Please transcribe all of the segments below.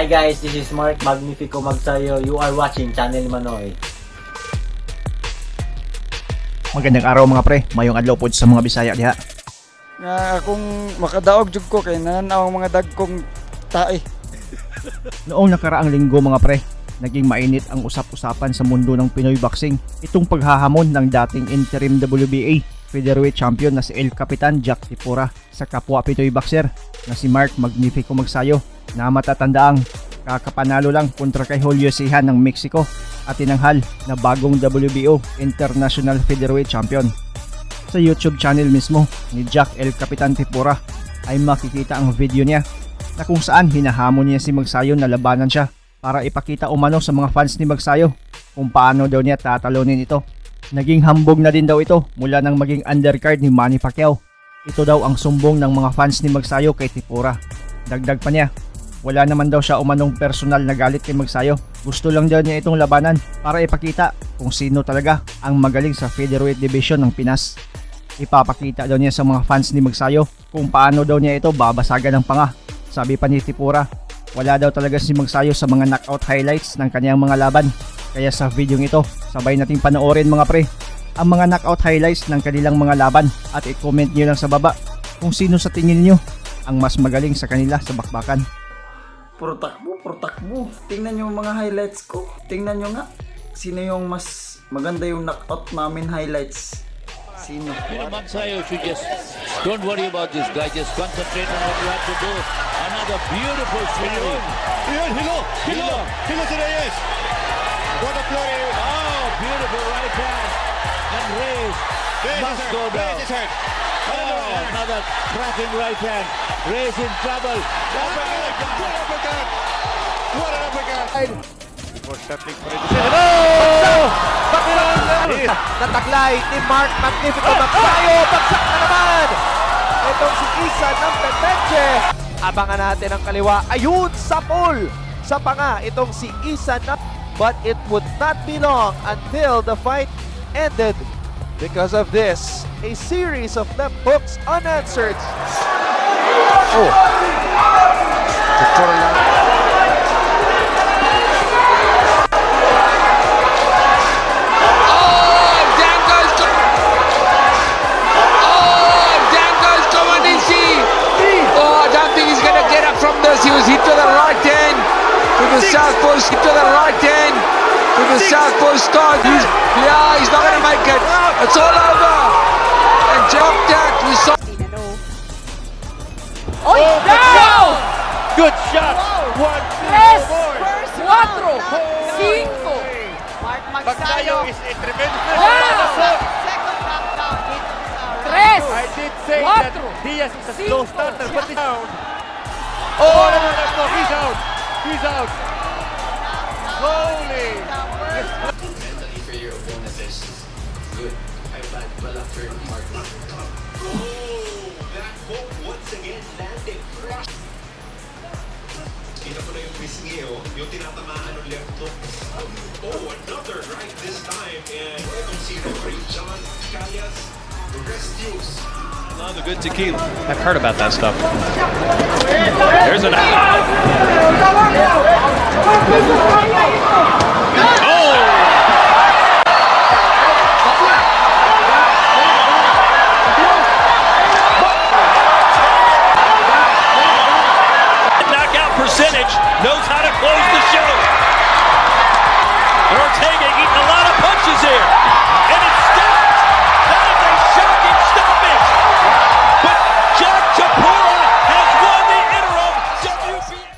Hi guys, this is Mark MAGNIFICO Magsayo. You are watching Channel Manoy. Magandang araw mga pre, mayong adlaw po sa mga Bisaya diha. Nga akong makadaog jud ko kay nananaw ang mga dagkong tae. Noong nakaraang linggo mga pre, naging mainit ang usap-usapan sa mundo ng Pinoy boxing. Itong paghahamon ng dating interim WBA featherweight champion na si KAPITAN Jack Tipura sa kapwa Pinoy boxer na si Mark MAGNIFICO Magsayo na matatandaang kakapanalo lang kontra kay Julio Sihan ng Mexico at tinanghal na bagong WBO International Featherweight Champion. Sa YouTube channel mismo ni Jack KAPITAN Tipura ay makikita ang video niya na kung saan hinahamon niya si Magsayo na labanan siya para ipakita umano sa mga fans ni Magsayo kung paano daw niya tatalunin ito. Naging hambog na din daw ito mula nang maging undercard ni Manny Pacquiao. Ito daw ang sumbong ng mga fans ni Magsayo kay Tipura. Dagdag pa niya, wala naman daw siya umanong personal na galit kay Magsayo. Gusto lang daw niya itong labanan para ipakita kung sino talaga ang magaling sa featherweight division ng Pinas. Ipapakita daw niya sa mga fans ni Magsayo kung paano daw niya ito babasagan ng panga. Sabi pa ni Tipura, wala daw talaga si Magsayo sa mga knockout highlights ng kanyang mga laban. Kaya sa video ito, sabay nating panoorin mga pre ang mga knockout highlights ng kanilang mga laban at i-comment nyo lang sa baba kung sino sa tingin nyo ang mas magaling sa kanila sa bakbakan. Puro takbo. Tingnan nyo mga highlights ko. Tingnan nyo nga. Sino yung mas maganda yung knockout namin highlights? Sino? Magsayo should just don't worry about this guy. Just concentrate on what you have to do. Another beautiful swing. Hilo to Reyes. What a play. Oh, beautiful right hand. And Reyes must go down. Oh, another cracking right hand. Reyes in trouble. What an uppercut. Before stepping for it. Oh! Nataglay ni Mark MAGNIFICO Magsayo. Bagsak na naman. Itong si Isa ng Pepeche. Abangan natin ang kaliwa. Ayun sa pole. Sa panga itong si Isa na. But it would not be long until the fight ended. Because of this, a series of left hooks unanswered. Oh. He was hit to the right hand, to the southpaw, hit to the right hand, to the southpaw start. He's not going to make it. It's all over. And jumped out. We saw. Oh, down! Good shot. Wow. 1, 2, 4, 5. Mark Magsayo is a tremendous. second knockdown dito sa Tres. I did say that Diaz is a slow starter, but he's down. Oh, no, he's out. He's out. Holy. Mentally for your opponent is good. I bad after hard work. Oh, that hook once again landed. Kita ko na yung pisngi, yung tinatamaan ng left hook. Oh, another right this time. And itong si referee John Callas rescues. Another good tequila. I've heard about that stuff. There's an out. Oh! Knockout percentage knows how to close the show. Ortega eating a lot of punches here. And it's stopped. That is a shocking stoppage. But Jack Tipura has won the interim WBA.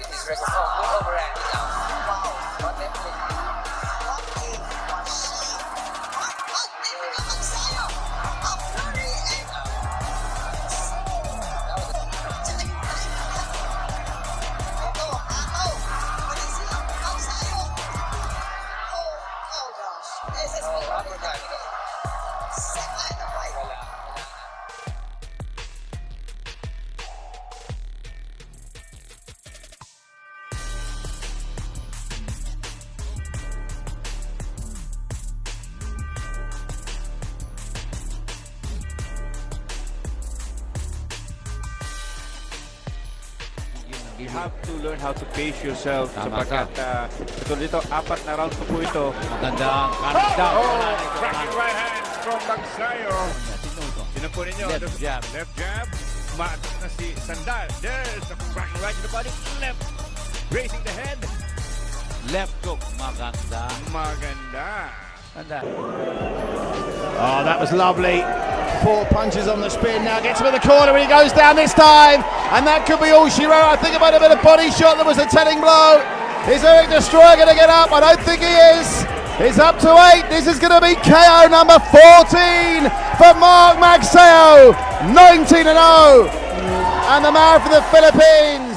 You have to learn how to pace yourself sapagkat katulad dito, 4 na round po ito. Magandang countdown. Cracking right hand from Magsayo. Sino po ninyo? Left jab. Left jab. Mat na si Sandal. There's the cracking right to the body. Left. Raising the head. Left hook. Maganda. Maganda. Oh, that was lovely. 4 punches on the spin. Now gets him in the corner and he goes down this time. And that could be all she wrote. I think it might have been a body shot that was a telling blow. Is Eric Destroyer going to get up? I don't think he is. It's up to 8. This is going to be KO number 14 for Mark Magsayo. 19-0. And the man from the Philippines.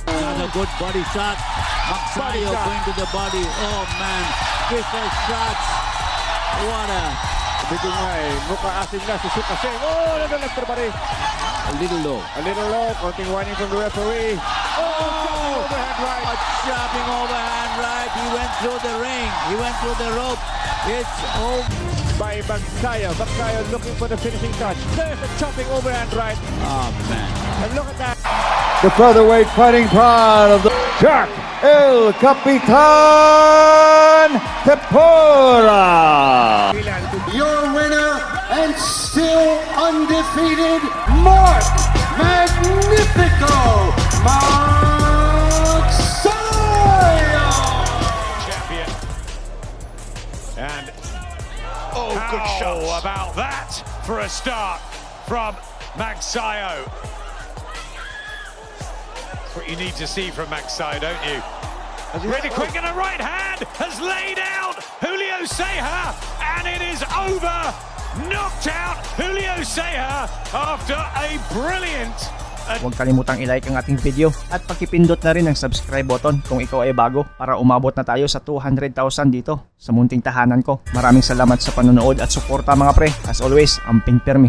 Another good body shot. Magsayo going to the body. Oh man, triple shots. What a Dito nga mukha asim na si Sukaseng. Oh, naglalagtar pa rin. a little low. A little low, konting warning from the referee. Oh, overhand right. A chopping overhand right. He went through the ring. He went through the rope. It's over. By Magsayo. Magsayo looking for the finishing touch. There's a chopping overhand right. Oh man. And look at that. The featherweight fighting part of the Jack El Capitan Tepora. Your winner and still undefeated, Mark Magnifico Magsayo. Champion. And good shot about that for a start from Magsayo. That's what you need to see from Magsayo, don't you? Really quick, and a right hand has laid out Julio Ceja, and it is over. Knocked out Julio Ceja after a brilliant. Huwag kalimutang i-like ang ating video at pakipindot na rin ang subscribe button kung ikaw ay bago para umabot na tayo sa 200,000 dito sa munting tahanan ko. Maraming salamat sa panonood at suporta mga pre. As always, amping pirmi.